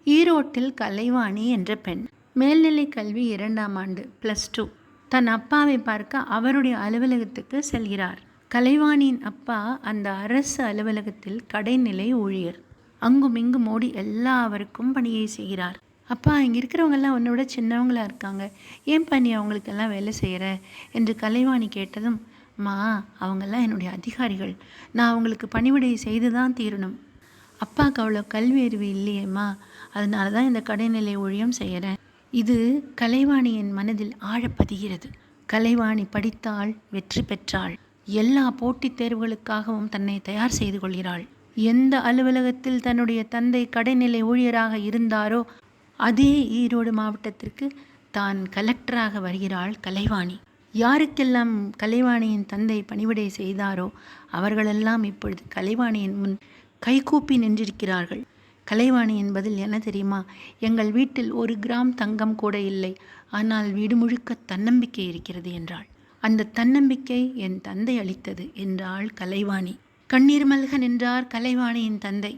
ஈரோட்டில் கலைவாணி என்ற பெண் மேல்நிலை கல்வி 2ஆம் ஆண்டு +2 தன் அப்பாவை பார்க்க அவருடைய அலுவலகத்துக்கு செல்கிறார். கலைவாணியின் அப்பா அந்த அரசு அலுவலகத்தில் கடைநிலை ஊழியர். அங்கும் இங்கும் ஓடி எல்லாருக்கும் பணியை செய்கிறார். அப்பா, இங்கே இருக்கிறவங்கெல்லாம் உன்னை விட சின்னவங்களா இருக்காங்க, ஏன்பா நீ அவங்களுக்கெல்லாம் வேலை செய்கிற என்று கலைவாணி கேட்டதும், மா, அவங்கெல்லாம் என்னுடைய அதிகாரிகள், நான் அவங்களுக்கு பணிவிடை செய்து தான் தீரணும். அப்பாவுக்கு அவ்வளோ கல்வி அறிவு இல்லையேம்மா, அதனால தான் இந்த கடைநிலை ஊழியம் செய்கிறேன். இது கலைவாணியின் மனதில் ஆழப்பதிகிறது. கலைவாணி படித்தாள், வெற்றி பெற்றாள். எல்லா போட்டித் தேர்வுகளுக்காகவும் தன்னை தயார் செய்து கொள்கிறாள். எந்த அலுவலகத்தில் தன்னுடைய தந்தை கடைநிலை ஊழியராக இருந்தாரோ அதே ஈரோடு மாவட்டத்திற்கு தான் கலெக்டராக வருகிறாள் கலைவாணி. யாருக்கெல்லாம் கலைவாணியின் தந்தை பணிவிடை செய்தாரோ அவர்களெல்லாம் இப்பொழுது கலைவாணியின் முன் கைகூப்பி நின்றிருக்கிறார்கள். கலைவாணியின் பதில் என்ன தெரியுமா? எங்கள் வீட்டில் 1 கிராம் தங்கம் கூட இல்லை, ஆனால் வீடு முழுக்க தன்னம்பிக்கை இருக்கிறது என்றாள். அந்த தன்னம்பிக்கை என் தந்தை அளித்தது என்றாள் கலைவாணி. கண்ணீர் மல்க நின்றார் கலைவாணியின் தந்தை.